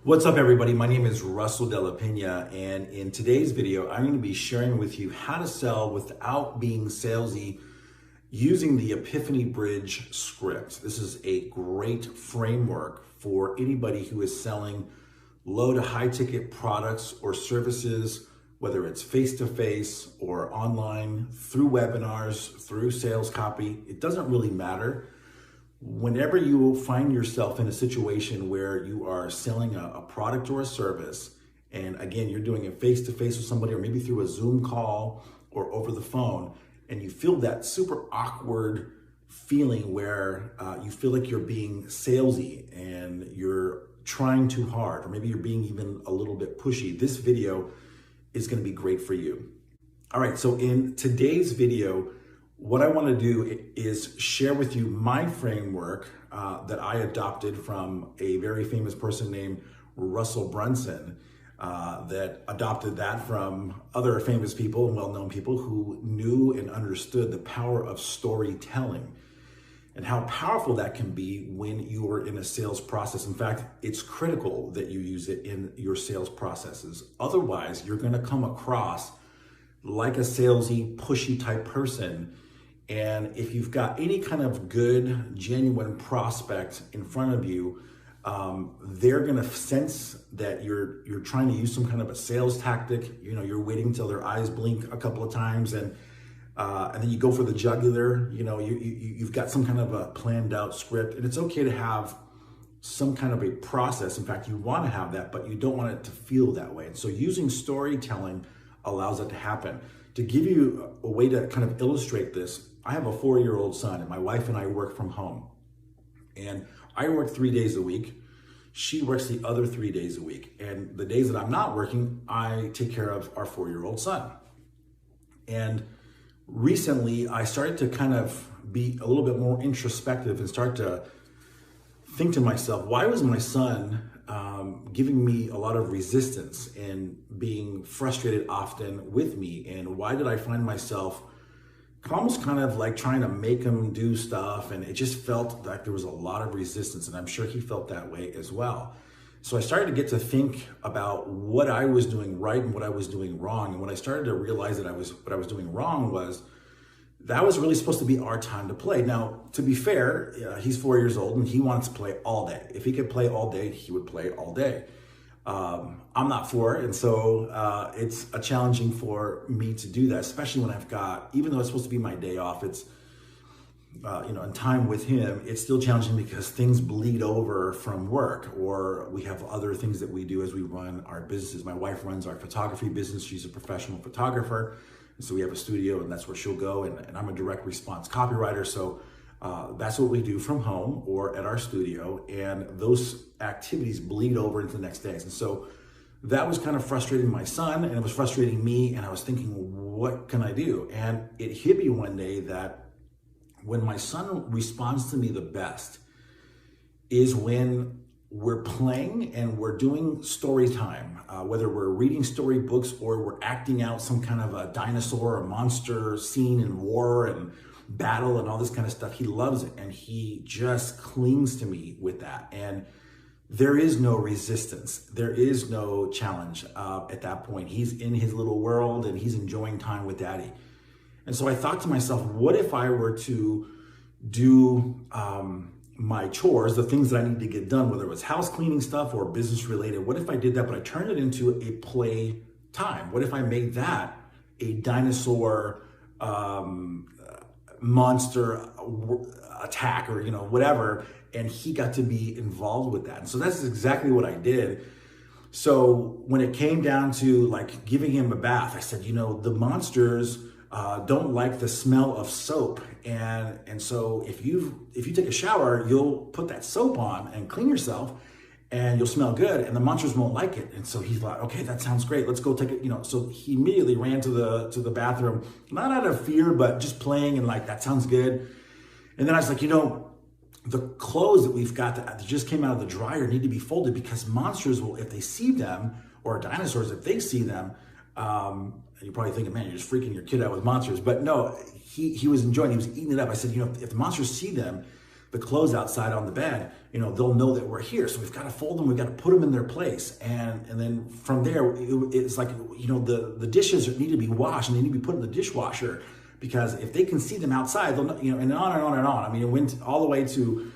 What's up, everybody? My name is Russell de la Pena, and in today's video, I'm going to be sharing with you how to sell without being salesy using the Epiphany Bridge script. This is a great framework for anybody who is selling low to high ticket products or services, whether it's face-to-face or online, through webinars, through sales copy. It doesn't really matter. Whenever you find yourself in a situation where you are selling a product or a service, and again, you're doing it face-to-face with somebody or maybe through a Zoom call or over the phone, and you feel that super awkward feeling where you feel like you're being salesy and you're trying too hard, or maybe you're being even a little bit pushy, this video is going to be great for you. All right, so in today's video, what I want to do is share with you my framework that I adopted from a very famous person named Russell Brunson, that adopted that from other famous people and well-known people who knew and understood the power of storytelling and how powerful that can be when you are in a sales process. In fact, it's critical that you use it in your sales processes. Otherwise, you're going to come across like a salesy, pushy type person. And if you've got any kind of good, genuine prospect in front of you, they're going to sense that you're trying to use some kind of a sales tactic. You know, you're waiting till their eyes blink a couple of times, and then you go for the jugular. You know, you've got some kind of a planned out script, and it's okay to have some kind of a process. In fact, you want to have that, but you don't want it to feel that way. And so using storytelling allows it to happen. To give you a way to kind of illustrate this, I have a 4-year-old son, and my wife and I work from home. And I work 3 days a week. She works the other 3 days a week. And the days that I'm not working, I take care of our 4-year-old son. And recently, I started to kind of be a little bit more introspective and start to think to myself, why was my son giving me a lot of resistance and being frustrated often with me? And why did I find myself almost kind of like trying to make him do stuff? And it just felt like there was a lot of resistance, and I'm sure he felt that way as well. So I started to get to think about what I was doing right and what I was doing wrong. And when I started to realize that what I was doing wrong was that was really supposed to be our time to play. Now, to be fair, he's 4 years old and he wants to play all day. If he could play all day, he would play all day. I'm not for it, and so it's a challenging for me to do that, especially when I've got, even though it's supposed to be my day off, it's and time with him, it's still challenging because things bleed over from work, or we have other things that we do as we run our businesses. My wife runs our photography business. She's a professional photographer. And so we have a studio, and that's where she'll go. And I'm a direct response copywriter. So that's what we do from home or at our studio. And those activities bleed over into the next days. And so that was kind of frustrating my son, and it was frustrating me. And I was thinking, what can I do? And it hit me one day that when my son responds to me the best is when we're playing and we're doing story time, whether we're reading storybooks or we're acting out some kind of a dinosaur or monster scene in war and battle and all this kind of stuff. He loves it, and he just clings to me with that. And there is no resistance. There is no challenge at that point. He's in his little world and he's enjoying time with daddy. And so I thought to myself, what if I were to do my chores, the things that I need to get done, whether it was house cleaning stuff or business related? What if I did that, but I turned it into a play time? What if I made that a dinosaur monster attack, or whatever, and he got to be involved with that? And so that's exactly what I did. So when it came down to like giving him a bath, I said, the monsters don't like the smell of soap, and so if you take a shower, you'll put that soap on and clean yourself, and you'll smell good, and the monsters won't like it. And so he thought, okay, that sounds great. Let's go take it. So he immediately ran to the bathroom, not out of fear, but just playing and like, that sounds good. And then I was like, the clothes that we've got that just came out of the dryer need to be folded, because monsters will, if they see them, or dinosaurs, if they see them, you're probably thinking, man, you're just freaking your kid out with monsters. But no, he was enjoying it. He was eating it up. I said, if the monsters see them, the clothes outside on the bed, they'll know that we're here. So we've got to fold them, we've got to put them in their place. And then from there, it's like, the dishes need to be washed and they need to be put in the dishwasher, because if they can see them outside, they'll know, and on and on and on. I mean, it went all the way to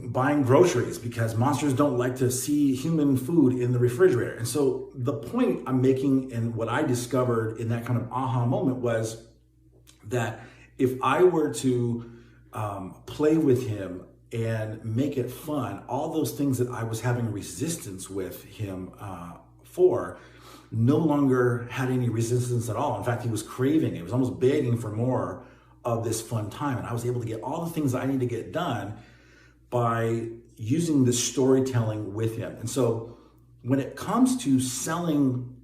buying groceries, because monsters don't like to see human food in the refrigerator. And so the point I'm making, and what I discovered in that kind of aha moment, was that if I were to play with him and make it fun, all those things that I was having resistance with him for no longer had any resistance at all. In fact, he was craving it. He was almost begging for more of this fun time. And I was able to get all the things that I need to get done by using this storytelling with him. And so when it comes to selling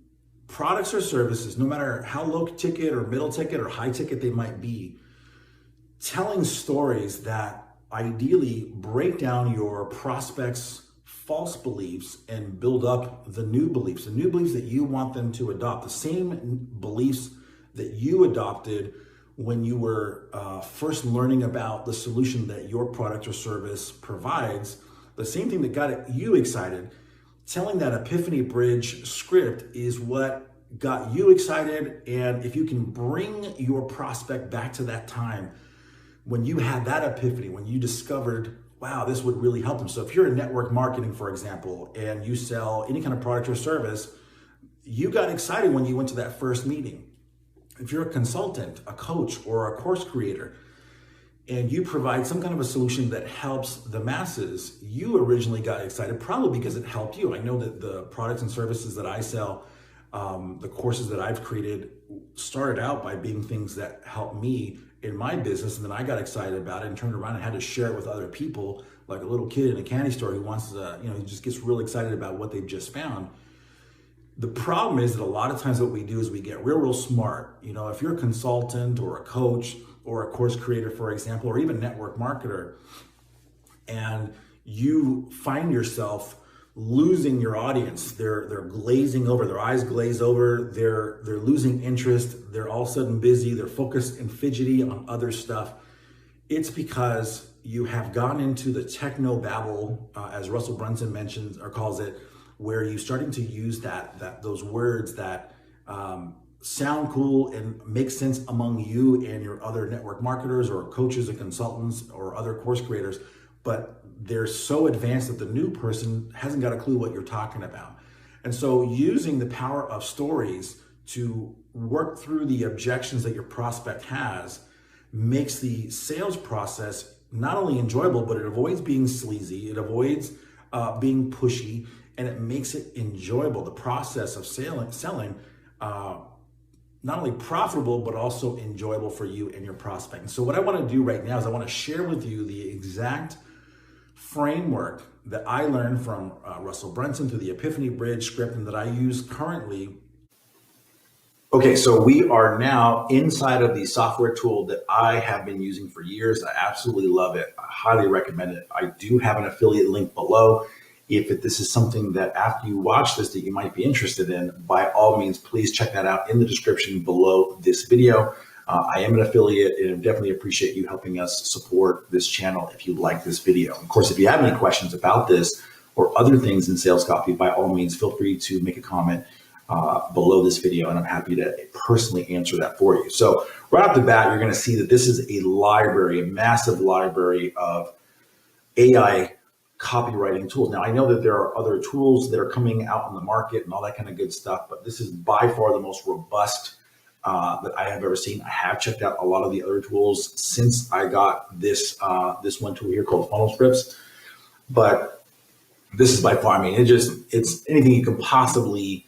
products or services, no matter how low ticket or middle ticket or high ticket they might be, telling stories that ideally break down your prospects' false beliefs and build up the new beliefs that you want them to adopt, the same beliefs that you adopted when you were first learning about the solution that your product or service provides, the same thing that got you excited. Telling that Epiphany Bridge script is what got you excited. And if you can bring your prospect back to that time when you had that epiphany, when you discovered, wow, this would really help them. So if you're in network marketing, for example, and you sell any kind of product or service, you got excited when you went to that first meeting. If you're a consultant, a coach, or a course creator, and you provide some kind of a solution that helps the masses, you originally got excited probably because it helped you. I know that the products and services that I sell, the courses that I've created, started out by being things that helped me in my business, and then I got excited about it and turned around and had to share it with other people, like a little kid in a candy store who wants to, he just gets real excited about what they've just found. The problem is that a lot of times what we do is we get real smart. If you're a consultant or a coach or a course creator, for example, or even network marketer, and you find yourself losing your audience, they're glazing over, their eyes glaze over, they're losing interest, they're all of a sudden busy, they're focused and fidgety on other stuff. It's because you have gone into the techno babble, as Russell Brunson mentions or calls it, where you're starting to use those words that sound cool and make sense among you and your other network marketers or coaches and consultants or other course creators, but they're so advanced that the new person hasn't got a clue what you're talking about. And so using the power of stories to work through the objections that your prospect has makes the sales process not only enjoyable, but it avoids being sleazy, it avoids being pushy, and it makes it enjoyable. The process of selling not only profitable, but also enjoyable for you and your prospect. And so what I want to do right now is I want to share with you the exact framework that I learned from Russell Brunson through the Epiphany Bridge script and that I use currently. Okay, so we are now inside of the software tool that I have been using for years. I absolutely love it. I highly recommend it. I do have an affiliate link below. If this is something that after you watch this that you might be interested in, by all means, please check that out in the description below this video. I am an affiliate and definitely appreciate you helping us support this channel if you like this video. Of course, if you have any questions about this or other things in sales copy, by all means, feel free to make a comment below this video, and I'm happy to personally answer that for you. So right off the bat, you're going to see that this is a library, a massive library of AI copywriting tools. Now, I know that there are other tools that are coming out in the market and all that kind of good stuff, but this is by far the most robust that I have ever seen. I have checked out a lot of the other tools since I got this one tool here called Funnel Scripts, but this is by far, I mean, it's anything you can possibly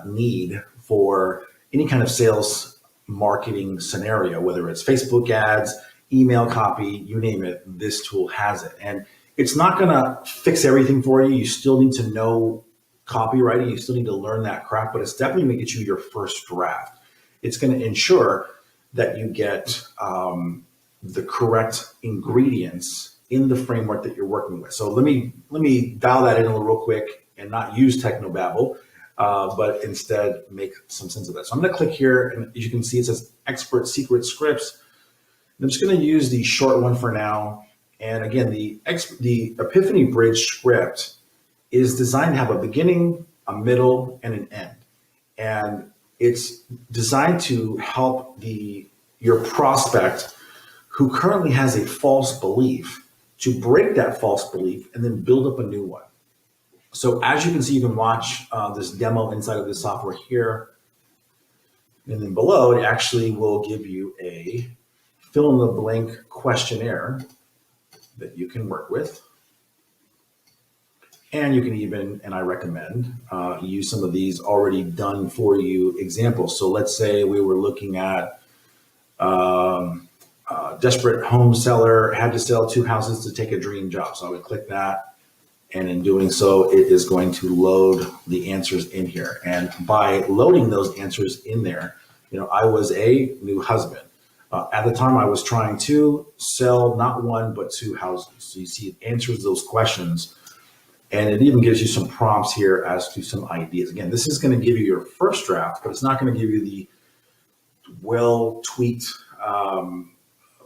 need for any kind of sales marketing scenario, whether it's Facebook ads, email copy, you name it, this tool has it. And it's not gonna fix everything for you. You still need to know copywriting. You still need to learn that crap, but it's definitely gonna get you your first draft. It's gonna ensure that you get the correct ingredients in the framework that you're working with. So let me dial that in a little real quick and not use technobabble, but instead make some sense of that. So I'm gonna click here, and as you can see, it says Expert Secret Scripts. I'm just going to use the short one for now. And again, the Epiphany Bridge script is designed to have a beginning, a middle, and an end. And it's designed to help your prospect who currently has a false belief to break that false belief and then build up a new one. So as you can see, you can watch this demo inside of the software here. And then below, it actually will give you a fill in the blank questionnaire that you can work with. And you can even, and I recommend, use some of these already done for you examples. So let's say we were looking at desperate home seller had to sell 2 houses to take a dream job. So I would click that. And in doing so, it is going to load the answers in here. And by loading those answers in there, I was a new husband. At the time, I was trying to sell not 1, but 2 houses. So you see, it answers those questions. And it even gives you some prompts here as to some ideas. Again, this is going to give you your first draft, but it's not going to give you the well-tweaked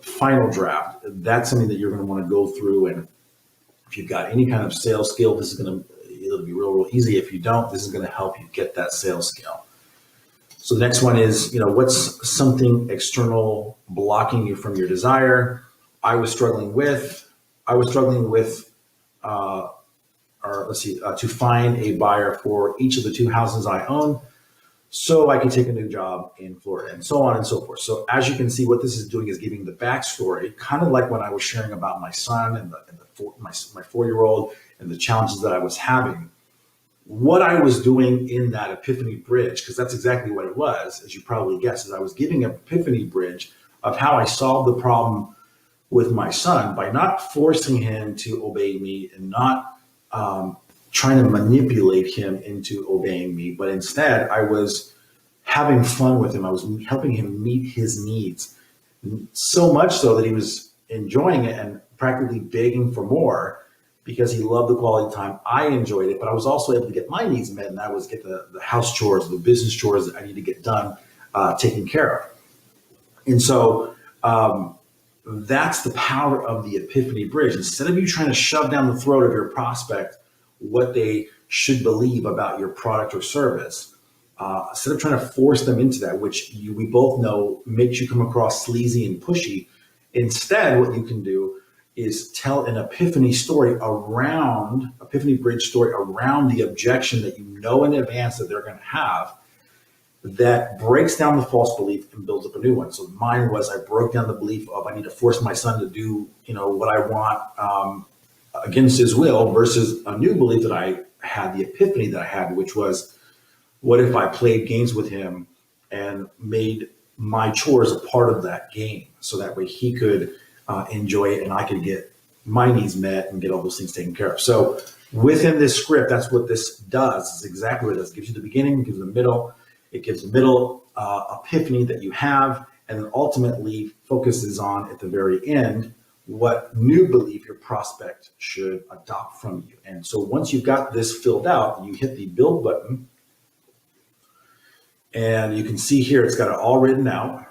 final draft. That's something that you're going to want to go through. And if you've got any kind of sales skill, this is going to, it'll be real easy. If you don't, this is going to help you get that sales skill. So the next one is, what's something external blocking you from your desire? I was struggling with, to find a buyer for each of the 2 houses I own so I can take a new job in Florida, and so on and so forth. So as you can see, what this is doing is giving the backstory, kind of like when I was sharing about my son and my 4-year-old and the challenges that I was having. What I was doing in that Epiphany Bridge, because that's exactly what it was, as you probably guessed, is I was giving an Epiphany Bridge of how I solved the problem with my son by not forcing him to obey me and not trying to manipulate him into obeying me, but instead I was having fun with him. I was helping him meet his needs, so much so that he was enjoying it and practically begging for more because he loved the quality time. I enjoyed it, but I was also able to get my needs met, and that was get the house chores, the business chores that I need to get done, taken care of. And so that's the power of the Epiphany Bridge. Instead of you trying to shove down the throat of your prospect what they should believe about your product or service, instead of trying to force them into that, which we both know makes you come across sleazy and pushy, instead what you can do is tell an Epiphany Bridge story around the objection that you know in advance that they're going to have, that breaks down the false belief and builds up a new one. So mine was, I broke down the belief of I need to force my son to do, what I want against his will, versus a new belief that I had, the epiphany that I had, which was, what if I played games with him and made my chores a part of that game, so that way he could enjoy it and I could get my needs met and get all those things taken care of. So within this script, that's what this does. It's exactly what it does. It gives you the beginning, it gives the middle, it gives the middle epiphany that you have, and then ultimately focuses on, at the very end, what new belief your prospect should adopt from you. And so once you've got this filled out, you hit the build button, and you can see here it's got it all written out.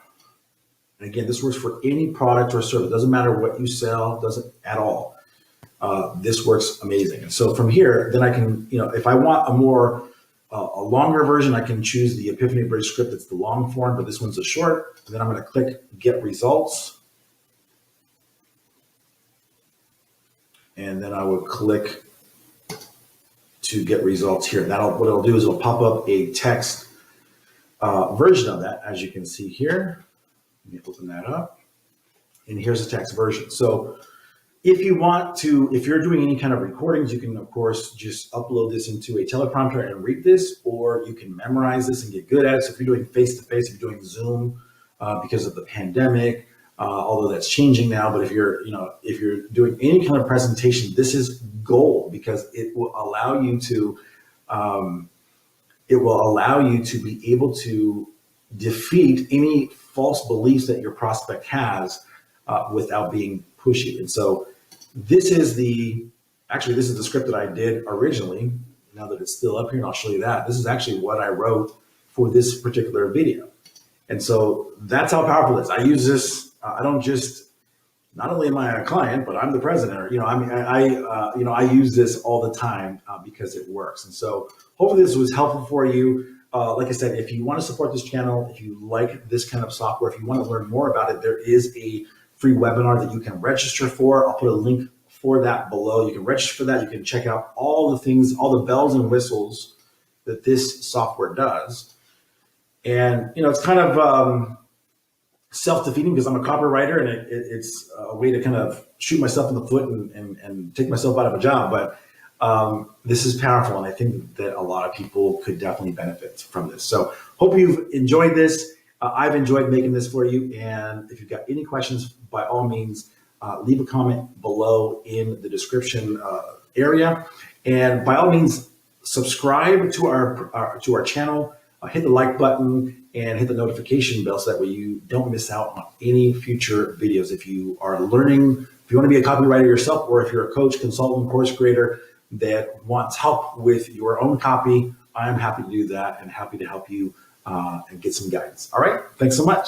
And again, this works for any product or service. It doesn't matter what you sell, doesn't at all. This works amazing. And so from here, then I can, if I want a longer version, I can choose the Epiphany Bridge script. It's the long form, but this one's a short. And then I'm going to click Get Results. And then I would click to get results here. What it'll do is it'll pop up a text version of that, as you can see here. Let me open that up. And here's a text version. So if you're doing any kind of recordings, you can, of course, just upload this into a teleprompter and read this, or you can memorize this and get good at it. So if you're doing face-to-face, if you're doing Zoom because of the pandemic, although that's changing now, but if you're doing any kind of presentation, this is gold, because it will allow you to be able to defeat any false beliefs that your prospect has without being pushy. And so this is the script that I did originally. Now that it's still up here, and I'll show you that. This is actually what I wrote for this particular video. And so that's how powerful it is. I use this I don't just, not only am I a client, but I'm the president. Or, I use this all the time because it works. And so hopefully this was helpful for you. Like I said, if you want to support this channel, if you like this kind of software, if you want to learn more about it, there is a free webinar that you can register for. I'll put a link for that below. You can register for that. You can check out all the things, all the bells and whistles that this software does. And, it's kind of self-defeating because I'm a copywriter, and it's a way to kind of shoot myself in the foot and take myself out of a job. But this is powerful, and I think that a lot of people could definitely benefit from this. So hope you've enjoyed this. I've enjoyed making this for you. And if you've got any questions, by all means, leave a comment below in the description area. And by all means, subscribe to our channel. Hit the like button and hit the notification bell so that way you don't miss out on any future videos. If you are learning, if you want to be a copywriter yourself, or if you're a coach, consultant, course creator that wants help with your own copy, I'm happy to do that and happy to help you and get some guidance. All right. Thanks so much.